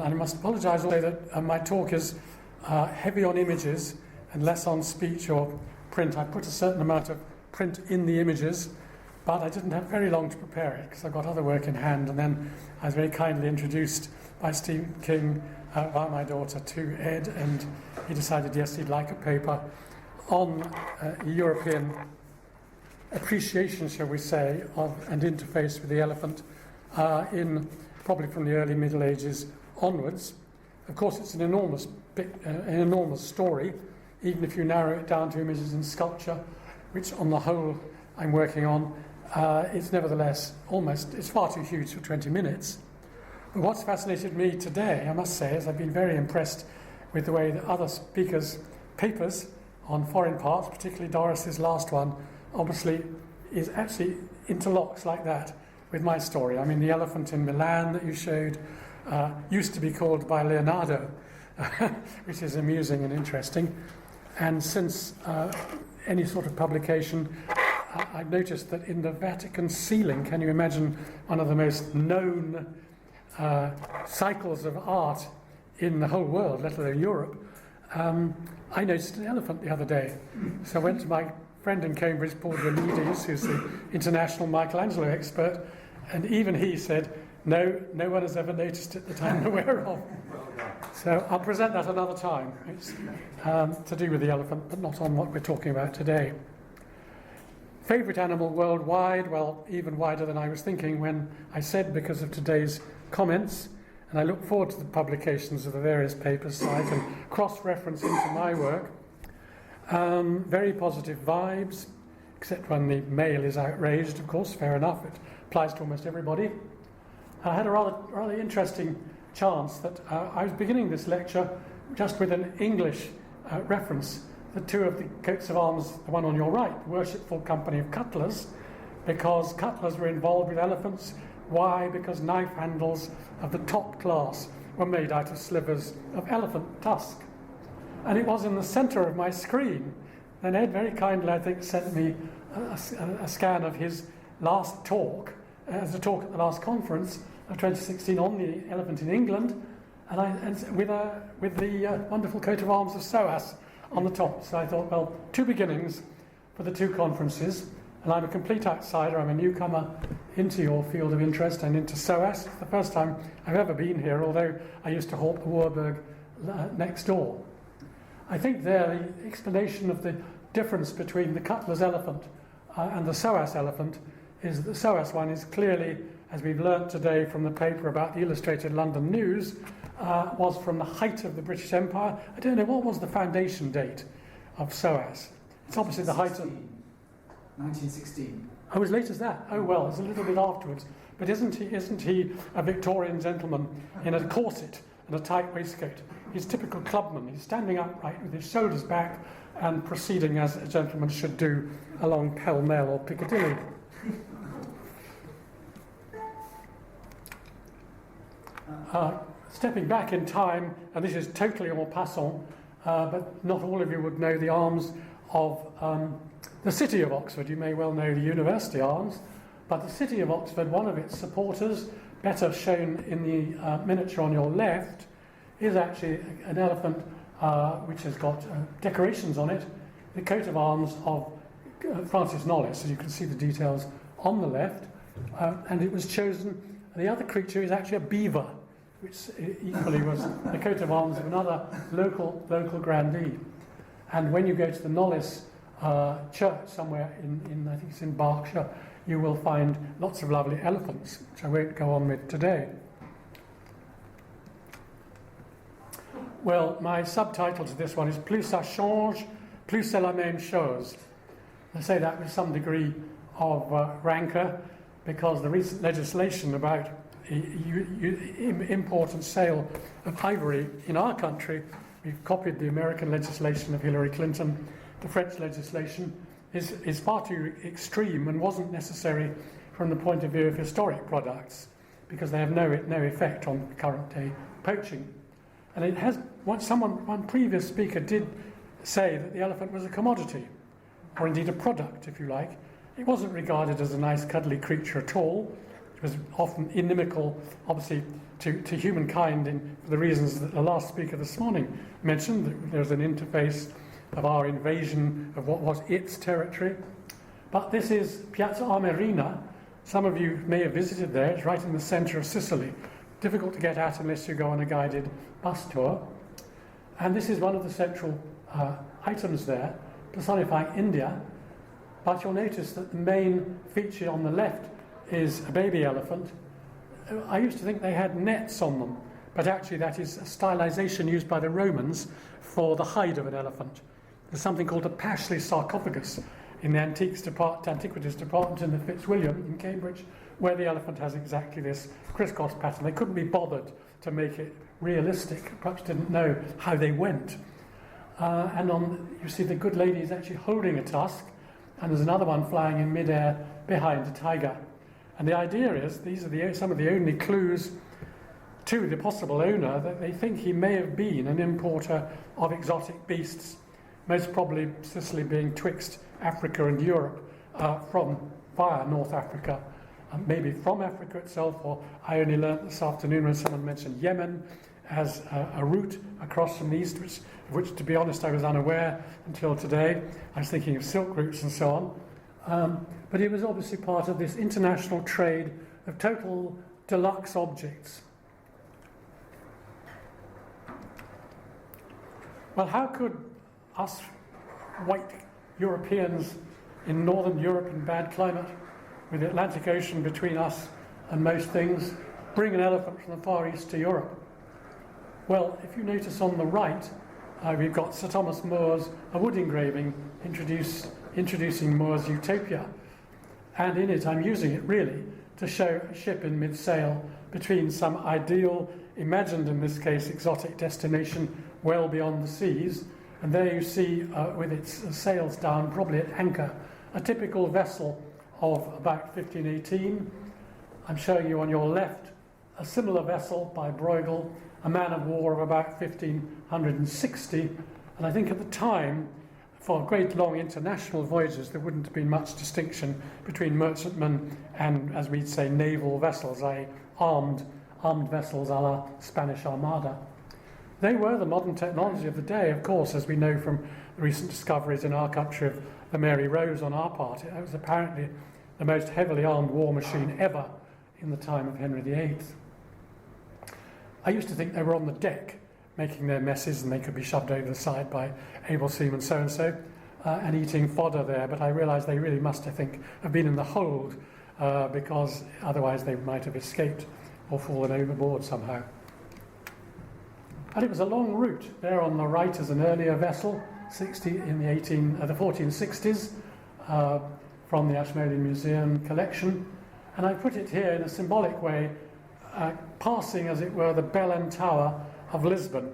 And I must apologise also that my talk is heavy on images and less on speech or print. I put a certain amount of print in the images, but I didn't have very long to prepare it because I got other work in hand. And then I was very kindly introduced by Stephen King by my daughter to Ed, and he decided, yes, he'd like a paper on European appreciation, shall we say, of and interface with the elephant in probably from the early Middle Ages onwards. Of course, it's an enormous story, even if you narrow it down to images and sculpture, which on the whole I'm working on. It's nevertheless it's far too huge for 20 minutes. But what's fascinated me today, I must say, is I've been very impressed with the way that other speakers' papers on foreign parts, particularly Doris's last one, obviously is actually interlocks like that with my story. I mean, the elephant in Milan that you showed used to be called by Leonardo, which is amusing and interesting. And since any sort of publication, I've noticed that in the Vatican ceiling, can you imagine one of the most known cycles of art in the whole world, let alone Europe, I noticed an elephant the other day. So I went to my friend in Cambridge, Paul Delides, who's the international Michelangelo expert, and even he said, no one has ever noticed it that I'm aware of. So I'll present that another time. It's to do with the elephant, but not on what we're talking about today. Favourite animal worldwide? Well, even wider than I was thinking when I said because of today's comments, and I look forward to the publications of the various papers so I can cross-reference into my work. Very positive vibes, except when the male is outraged, of course, fair enough, it applies to almost everybody. I had a rather interesting chance that I was beginning this lecture just with an English reference. The two of the coats of arms, the one on your right, the Worshipful Company of Cutlers, because cutlers were involved with elephants. Why? Because knife handles of the top class were made out of slivers of elephant tusk. And it was in the centre of my screen. And Ed very kindly, I think, sent me a scan of his last talk, as a talk at the last conference of 2016 on the elephant in England, and with the wonderful coat of arms of SOAS on the top. So I thought, well, two beginnings for the two conferences, and I'm a complete outsider. I'm a newcomer into your field of interest and into SOAS. It's the first time I've ever been here, although I used to haunt the Warburg next door. I think there the explanation of the difference between the cutler's elephant and the SOAS elephant is that the SOAS one is clearly, as we've learnt today from the paper about the Illustrated London News, was from the height of the British Empire. I don't know, what was the foundation date of SOAS? It's obviously the height of... 1916. Oh, as late as that? Oh, well, it's a little bit afterwards. But isn't he a Victorian gentleman in a corset and a tight waistcoat? He's a typical clubman. He's standing upright with his shoulders back and proceeding as a gentleman should do along Pall Mall or Piccadilly. Stepping back in time, and this is totally en passant, but not all of you would know the arms of the city of Oxford. You may well know the university arms, but the city of Oxford, one of its supporters, better shown in the miniature on your left, is actually an elephant which has got decorations on it, the coat of arms of Francis Knollys, as you can see the details on the left, and it was chosen. The other creature is actually a beaver, which equally was the coat of arms of another local grandee. And when you go to the Knollys church somewhere in I think it's in Berkshire, you will find lots of lovely elephants, which I won't go on with today. Well, my subtitle to this one is Plus ça change, plus c'est la même chose. I say that with some degree of rancour, because the recent legislation about import and sale of ivory in our country, we've copied the American legislation of Hillary Clinton, the French legislation is far too extreme and wasn't necessary from the point of view of historic products, because they have no effect on current day poaching. And it has, one previous speaker did say that the elephant was a commodity, or indeed a product, if you like. It wasn't regarded as a nice cuddly creature at all. which was often inimical, obviously, to humankind for the reasons that the last speaker this morning mentioned, that there's an interface of our invasion of what was its territory. But this is Piazza Armerina. Some of you may have visited there. It's right in the centre of Sicily. Difficult to get at unless you go on a guided bus tour. And this is one of the central items there, personifying India. But you'll notice that the main feature on the left is a baby elephant. I used to think they had nets on them, but actually that is a stylization used by the Romans for the hide of an elephant. There's something called a Pashley sarcophagus in the Antiquities Department in the Fitzwilliam in Cambridge, where the elephant has exactly this crisscross pattern. They couldn't be bothered to make it realistic, perhaps didn't know how they went. You see the good lady is actually holding a tusk, and there's another one flying in midair behind a tiger. And the idea is, these are some of the only clues to the possible owner, that they think he may have been an importer of exotic beasts, most probably Sicily being twixt Africa and Europe via North Africa, maybe from Africa itself, or I only learnt this afternoon when someone mentioned Yemen as a route across from the east, which to be honest I was unaware until today. I was thinking of silk routes and so on. But it was obviously part of this international trade of total deluxe objects. Well, how could us white Europeans in northern Europe in bad climate, with the Atlantic Ocean between us and most things, bring an elephant from the Far East to Europe? Well, if you notice on the right, we've got Sir Thomas More's a wood engraving introducing More's Utopia. And in it, I'm using it really to show a ship in mid-sail between some ideal, imagined in this case, exotic destination well beyond the seas. And there you see, with its sails down, probably at anchor, a typical vessel of about 1518. I'm showing you on your left a similar vessel by Bruegel, a man of war of about 1560. And I think at the time, for great long international voyages, there wouldn't have been much distinction between merchantmen and, as we'd say, naval vessels, i.e. armed vessels a la Spanish Armada. They were the modern technology of the day, of course, as we know from the recent discoveries in our country of the Mary Rose on our part. It was apparently the most heavily armed war machine ever in the time of Henry VIII. I used to think they were on the deck making their messes and they could be shoved over the side by able seamen so-and-so and eating fodder there, but I realised they really must, I think, have been in the hold because otherwise they might have escaped or fallen overboard somehow. And it was a long route. There on the right is an earlier vessel, in the 1460s, from the Ashmolean Museum collection. And I put it here in a symbolic way, passing, as it were, the bell and tower of Lisbon,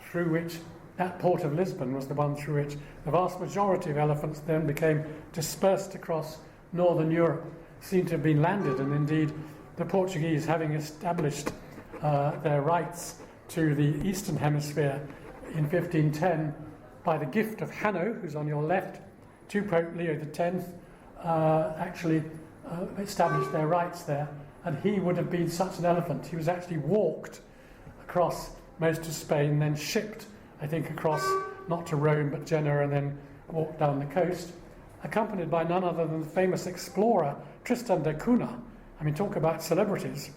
through which that port of Lisbon was the one through which the vast majority of elephants then became dispersed across northern Europe, seem to have been landed, and indeed the Portuguese, having established their rights to the Eastern Hemisphere in 1510 by the gift of Hanno, who's on your left, to Pope Leo X, actually established their rights there, and he would have been such an elephant. He was actually walked across most of Spain, then shipped, I think, across, not to Rome, but Genoa, and then walked down the coast, accompanied by none other than the famous explorer Tristan da Cunha. I mean, talk about celebrities.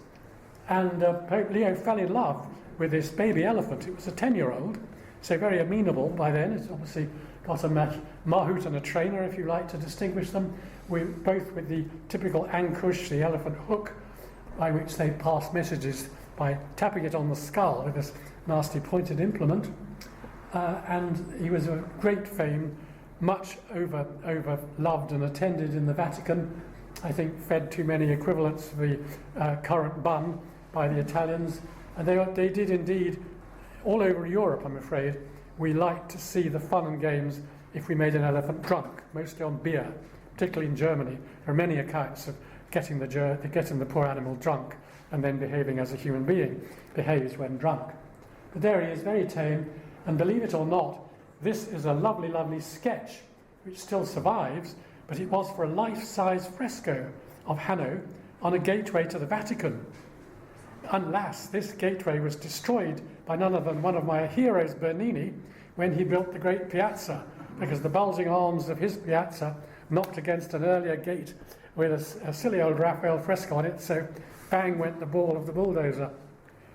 And Pope Leo fell in love with this baby elephant. It was a 10-year-old, so very amenable by then. It's obviously got a mahout and a trainer, if you like, to distinguish them, both with the typical ankush, the elephant hook, by which they pass messages by tapping it on the skull with this nasty pointed implement. And he was of great fame, much over loved and attended in the Vatican. I think fed too many equivalents of the current bun by the Italians. And they did indeed, all over Europe, I'm afraid, we liked to see the fun and games if we made an elephant drunk, mostly on beer, particularly in Germany. There are many accounts of getting the poor animal drunk and then behaving as a human being behaves when drunk. But there he is, very tame, and believe it or not, this is a lovely, lovely sketch which still survives, but it was for a life-size fresco of Hanno, on a gateway to the Vatican. Alas, this gateway was destroyed by none other than one of my heroes, Bernini, when he built the great piazza, because the bulging arms of his piazza knocked against an earlier gate with a silly old Raphael fresco on it, so bang went the ball of the bulldozer.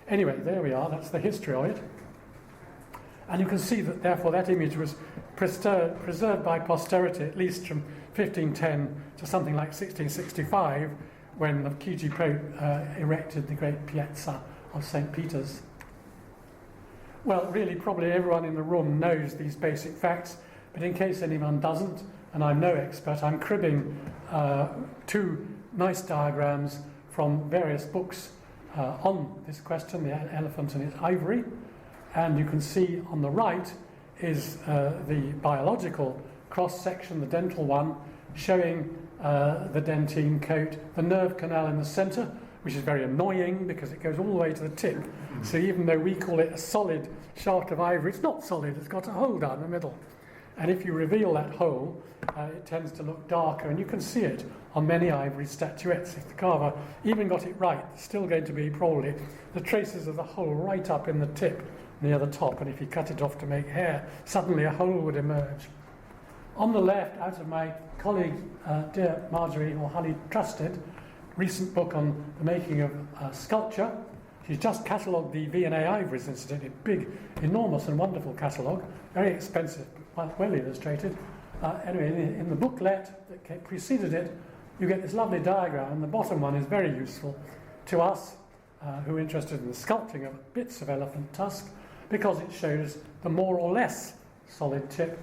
Anyway, there we are, that's the history of it. And you can see that, therefore, that image was preserved by posterity, at least from 1510 to something like 1665, when the Chigi Pope erected the great piazza of St. Peter's. Well, really, probably everyone in the room knows these basic facts, but in case anyone doesn't, and I'm no expert, I'm cribbing two nice diagrams from various books on this question, the elephant and its ivory. And you can see on the right is the biological cross-section, the dental one, showing the dentine coat, the nerve canal in the centre, which is very annoying because it goes all the way to the tip. So even though we call it a solid shaft of ivory, it's not solid, it's got a hole down the middle. And if you reveal that hole, it tends to look darker, and you can see it on many ivory statuettes. If the carver even got it right, there's still going to be probably the traces of the hole right up in the tip near the top, and if you cut it off to make hair, suddenly a hole would emerge. On the left, out of my colleague, dear Marjorie or Holly Trusted, recent book on the making of sculpture. She's just catalogued the V&A ivories, incidentally, big, enormous and wonderful catalogue, very expensive, but well illustrated. Anyway, in the booklet that preceded it, you get this lovely diagram, and the bottom one is very useful to us who are interested in the sculpting of bits of elephant tusk, because it shows the more or less solid tip,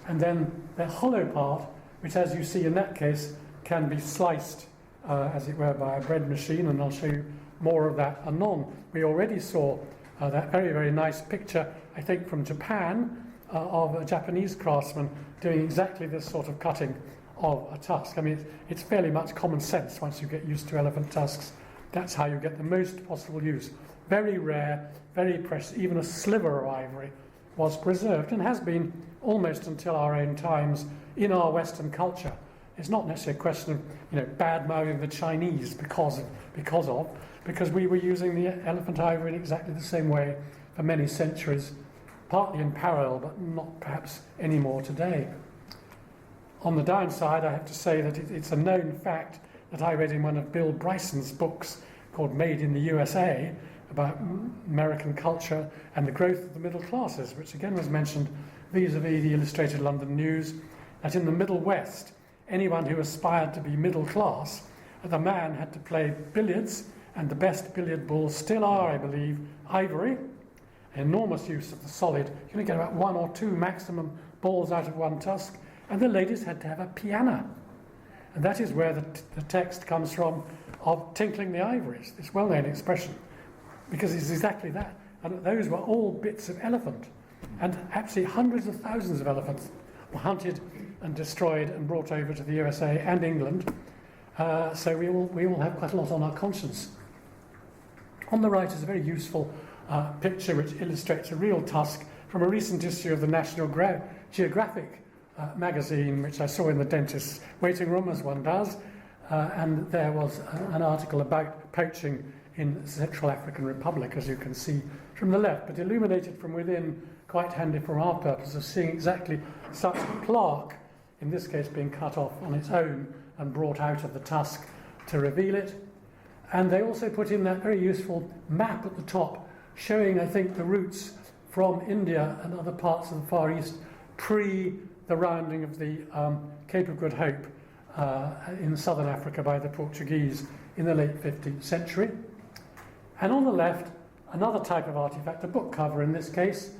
and then the hollow part, which, as you see in that case, can be sliced, as it were, by a bread machine, and I'll show you more of that anon. We already saw that very, very nice picture, I think, from Japan, of a Japanese craftsman doing exactly this sort of cutting of a tusk. I mean, it's fairly much common sense once you get used to elephant tusks. That's how you get the most possible use. Very rare, very precious, even a sliver of ivory was preserved and has been almost until our own times in our Western culture. It's not necessarily a question of, bad-mouthing the Chinese because we were using the elephant ivory in exactly the same way for many centuries, partly in parallel, but not perhaps any more today. On the downside, I have to say that it's a known fact that I read in one of Bill Bryson's books called Made in the USA, about American culture and the growth of the middle classes, which again was mentioned vis-a-vis the Illustrated London News, that in the Middle West, anyone who aspired to be middle class, the man had to play billiards, and the best billiard balls still are, I believe, ivory. Enormous use of the solid. You only get about one or two maximum balls out of one tusk, and the ladies had to have a piano. And that is where the text comes from of tinkling the ivories, this well-known expression, because it's exactly that. And those were all bits of elephant. And absolutely hundreds of thousands of elephants were hunted and destroyed and brought over to the USA and England. So we all have quite a lot on our conscience. On the right is a very useful picture which illustrates a real tusk from a recent issue of the National Geographic magazine, which I saw in the dentist's waiting room, as one does. And there was an article about poaching in the Central African Republic, as you can see from the left, but illuminated from within, quite handy for our purpose of seeing exactly such a plaque, in this case being cut off on its own and brought out of the tusk to reveal it. And they also put in that very useful map at the top, showing, I think, the routes from India and other parts of the Far East pre the rounding of the Cape of Good Hope in southern Africa by the Portuguese in the late 15th century. And on the left, another type of artifact, a book cover in this case,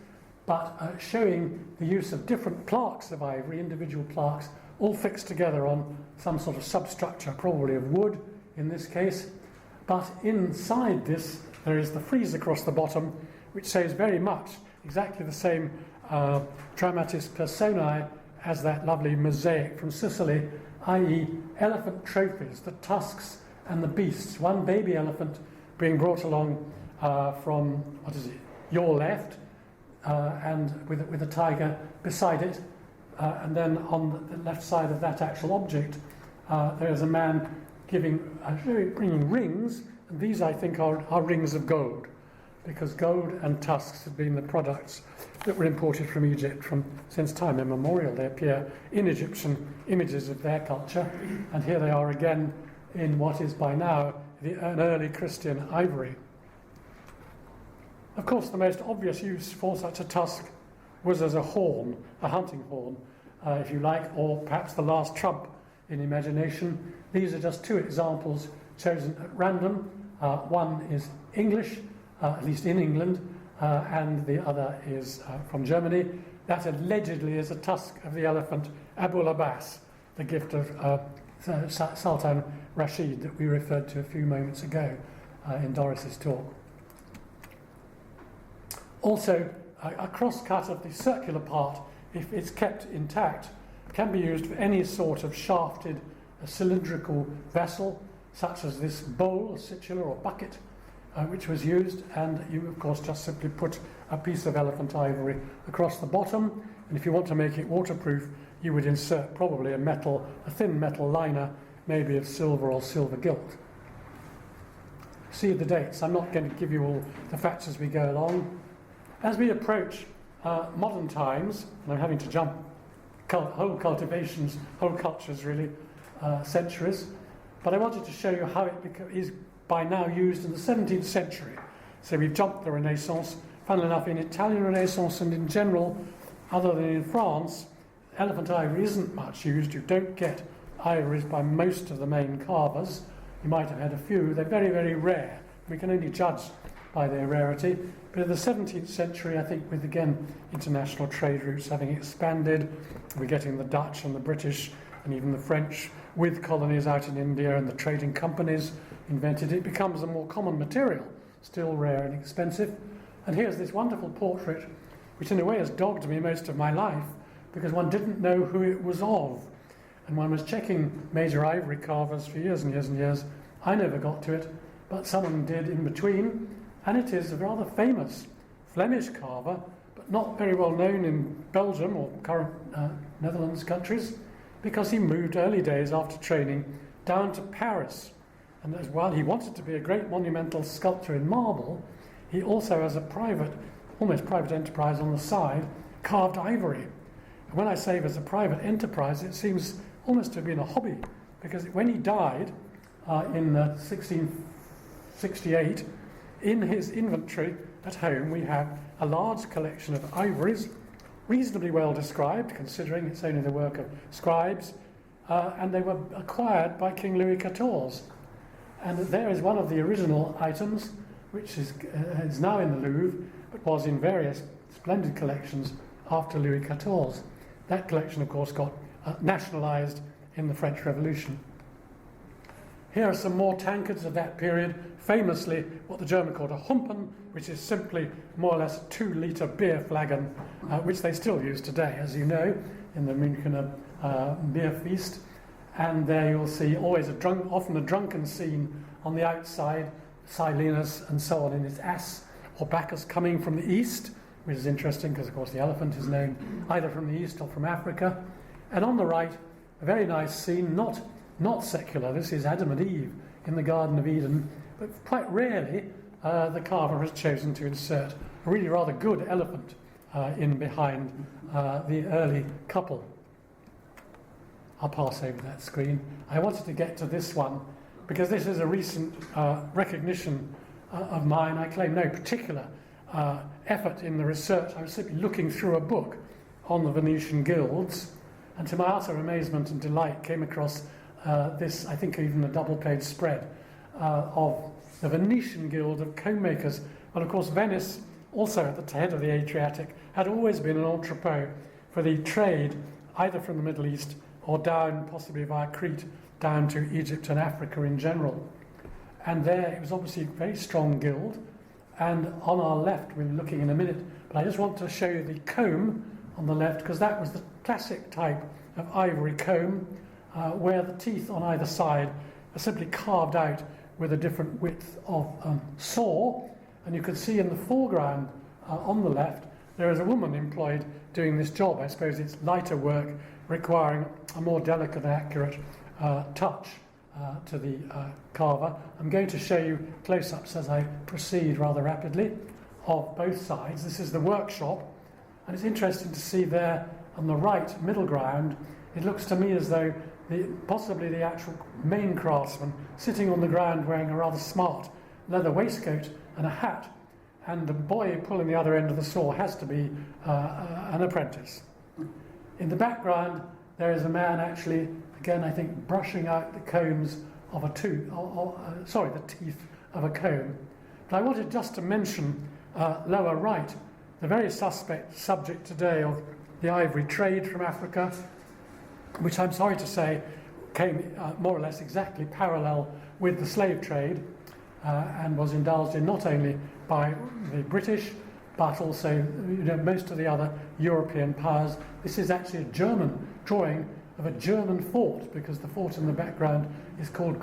but showing the use of different plaques of ivory, individual plaques, all fixed together on some sort of substructure, probably of wood in this case. But inside this, there is the frieze across the bottom, which says very much exactly the same dramatis personae as that lovely mosaic from Sicily, i.e. elephant trophies, the tusks and the beasts. One baby elephant being brought along from, your left, and with a tiger beside it. And then on the left side of that actual object, there is a man giving bringing rings, and these I think are rings of gold, because gold and tusks have been the products that were imported from Egypt since time immemorial. They appear in Egyptian images of their culture, and here they are again in what is by now an early Christian ivory. Of course, the most obvious use for such a tusk was as a horn, a hunting horn, if you like, or perhaps the last trump in imagination. These are just two examples chosen at random. One is English, at least in England, and the other is from Germany. That allegedly is a tusk of the elephant Abu Abbas, the gift of Sultan Rashid that we referred to a few moments ago in Doris's talk. Also, a cross-cut of the circular part, if it's kept intact, can be used for any sort of shafted cylindrical vessel, such as this bowl, situla or bucket, which was used, and you of course just simply put a piece of elephant ivory across the bottom, and if you want to make it waterproof, you would insert probably a thin metal liner, maybe of silver or silver gilt. See the dates. I'm not going to give you all the facts as we go along. As we approach modern times, and I'm having to jump whole cultivations, whole cultures really, centuries, but I wanted to show you how it is by now used in the 17th century. So we've jumped the Renaissance. Funnily enough, in Italian Renaissance and in general, other than in France, elephant ivory isn't much used. You don't get ivories by most of the main carvers. You might have had a few. They're very, very rare. We can only judge by their rarity. But in the 17th century, I think with, again, international trade routes having expanded, we're getting the Dutch and the British and even the French with colonies out in India, and the trading companies invented it, becomes a more common material, still rare and expensive. And here's this wonderful portrait, which in a way has dogged me most of my life, because one didn't know who it was of. And one was checking major ivory carvers for years and years and years. I never got to it, but someone did in between. And it is a rather famous Flemish carver, but not very well known in Belgium or current Netherlands countries, because he moved early days after training down to Paris. And as while he wanted to be a great monumental sculptor in marble, he also, as a almost private enterprise on the side, carved ivory. And when I say as a private enterprise, it seems almost to have been a hobby, because when he died in 1668, in his inventory at home we have a large collection of ivories, reasonably well described, considering it's only the work of scribes, and they were acquired by King Louis XIV. And there is one of the original items, which is now in the Louvre, but was in various splendid collections after Louis XIV. That collection, of course, got nationalised in the French Revolution. Here are some more tankards of that period, famously what the German called a Humpen, which is simply more or less a 2-litre beer flagon, which they still use today, as you know, in the Münchener beer feast. And there you'll see always often a drunken scene on the outside, Silenus and so on in its ass, or Bacchus coming from the east, which is interesting because, of course, the elephant is known either from the east or from Africa. And on the right, a very nice scene, not secular. This is Adam and Eve in the Garden of Eden, but quite rarely the carver has chosen to insert a really rather good elephant in behind the early couple. I'll pass over that screen. I wanted to get to this one because this is a recent recognition of mine. I claim no particular effort in the research. I was simply looking through a book on the Venetian guilds, and to my utter amazement and delight came across this, I think even a double-page spread of the Venetian Guild of Comb Makers. Well, of course, Venice, also at the head of the Adriatic, had always been an entrepot for the trade, either from the Middle East or down, possibly via Crete, down to Egypt and Africa in general. And there, it was obviously a very strong guild. And on our left, we'll be looking in a minute, but I just want to show you the comb on the left, because that was the classic type of ivory comb, where the teeth on either side are simply carved out with a different width of saw. And you can see in the foreground on the left, there is a woman employed doing this job. I suppose it's lighter work requiring a more delicate and accurate touch to the carver. I'm going to show you close-ups as I proceed rather rapidly of both sides. This is the workshop, and it's interesting to see there on the right middle ground, it looks to me as though possibly the actual main craftsman sitting on the ground wearing a rather smart leather waistcoat and a hat, and the boy pulling the other end of the saw has to be an apprentice. In the background there is a man actually, again I think, brushing out the combs of a tooth, the teeth of a comb. But I wanted just to mention lower right, the very suspect subject today of the ivory trade from Africa, which I'm sorry to say came more or less exactly parallel with the slave trade and was indulged in not only by the British but also most of the other European powers. This is actually a German drawing of a German fort, because the fort in the background is called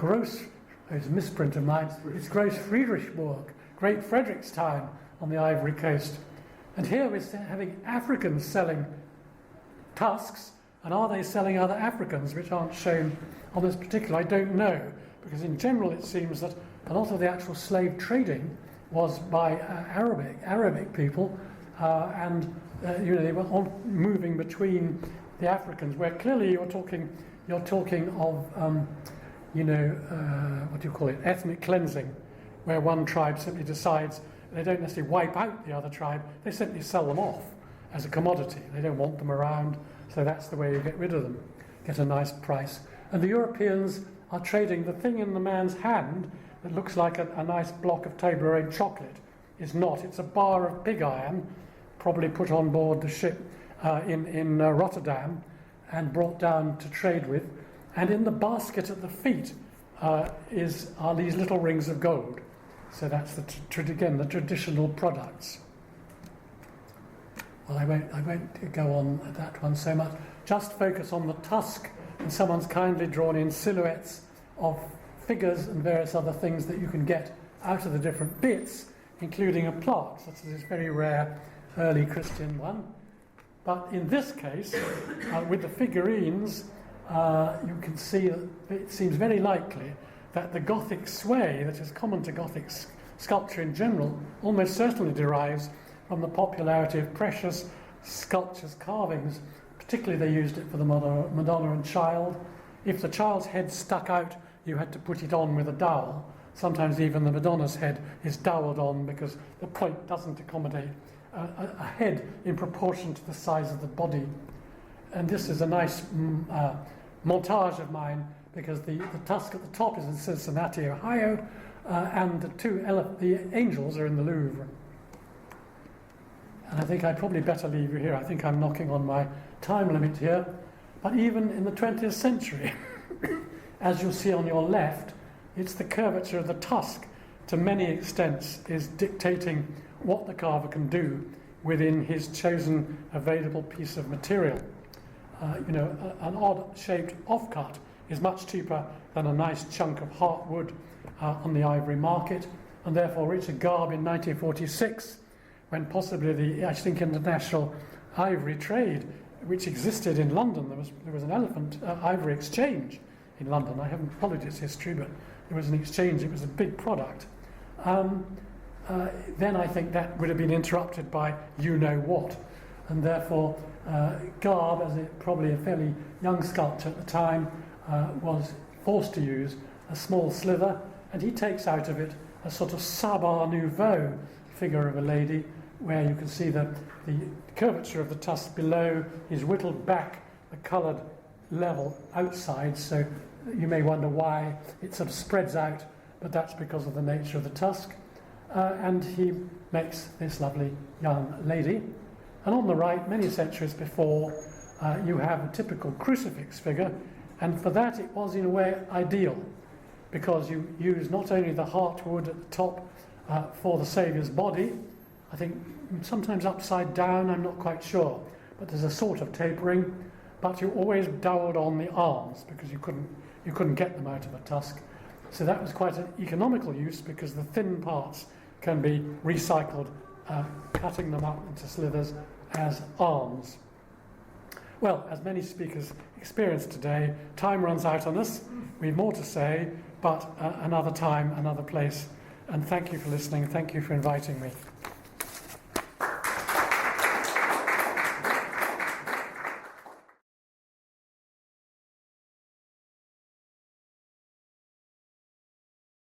it's a misprint of mine, it's Gross Friedrichsburg, Great Frederickstown on the Ivory Coast. And here we're having Africans selling tusks, and are they selling other Africans, which aren't shown on this particular? I don't know, because in general it seems that a lot of the actual slave trading was by Arabic people, and they were all moving between the Africans, where clearly you're talking of ethnic cleansing, where one tribe simply decides they don't necessarily wipe out the other tribe, they simply sell them off as a commodity. They don't want them around, so that's the way you get rid of them, get a nice price. And the Europeans are trading the thing in the man's hand that looks like a nice block of Toblerone chocolate. Is not. It's a bar of pig iron, probably put on board the ship in Rotterdam and brought down to trade with. And in the basket at the feet are these little rings of gold. So that's the traditional products. Well, I won't go on that one so much. Just focus on the tusk, and someone's kindly drawn in silhouettes of figures and various other things that you can get out of the different bits, including a plaque, such as this very rare early Christian one. But in this case, with the figurines, you can see that it seems very likely that the Gothic sway that is common to Gothic sculpture in general almost certainly derives from the popularity of precious sculptures, carvings. Particularly they used it for the Madonna and Child. If the child's head stuck out, you had to put it on with a dowel. Sometimes even the Madonna's head is dowelled on because the point doesn't accommodate a head in proportion to the size of the body. And this is a nice montage of mine, because the tusk at the top is in Cincinnati, Ohio, and the angels are in the Louvre. And I think I'd probably better leave you here. I think I'm knocking on my time limit here. But even in the 20th century, as you'll see on your left, it's the curvature of the tusk to many extents is dictating what the carver can do within his chosen available piece of material. An odd-shaped offcut is much cheaper than a nice chunk of heartwood on the ivory market, and therefore Richard Garb in 1946, when possibly the international ivory trade, which existed in London, there was an elephant ivory exchange in London. I haven't followed its history, but there was an exchange. It was a big product. Then I think that would have been interrupted by you-know-what, and therefore Garb, as probably a fairly young sculptor at the time, was forced to use a small slither, and he takes out of it a sort of Art Nouveau figure of a lady, where you can see the curvature of the tusk below is whittled back the coloured level outside, so you may wonder why it sort of spreads out, but that's because of the nature of the tusk. And he makes this lovely young lady. And on the right, many centuries before, you have a typical crucifix figure, and for that it was in a way ideal, because you use not only the heartwood at the top for the Saviour's body, I think sometimes upside down, I'm not quite sure, but there's a sort of tapering, but you always dowelled on the arms because you couldn't get them out of a tusk. So that was quite an economical use, because the thin parts can be recycled, cutting them up into slithers as arms. Well, as many speakers experienced today, time runs out on us. We've more to say, but another time, another place. And thank you for listening. Thank you for inviting me.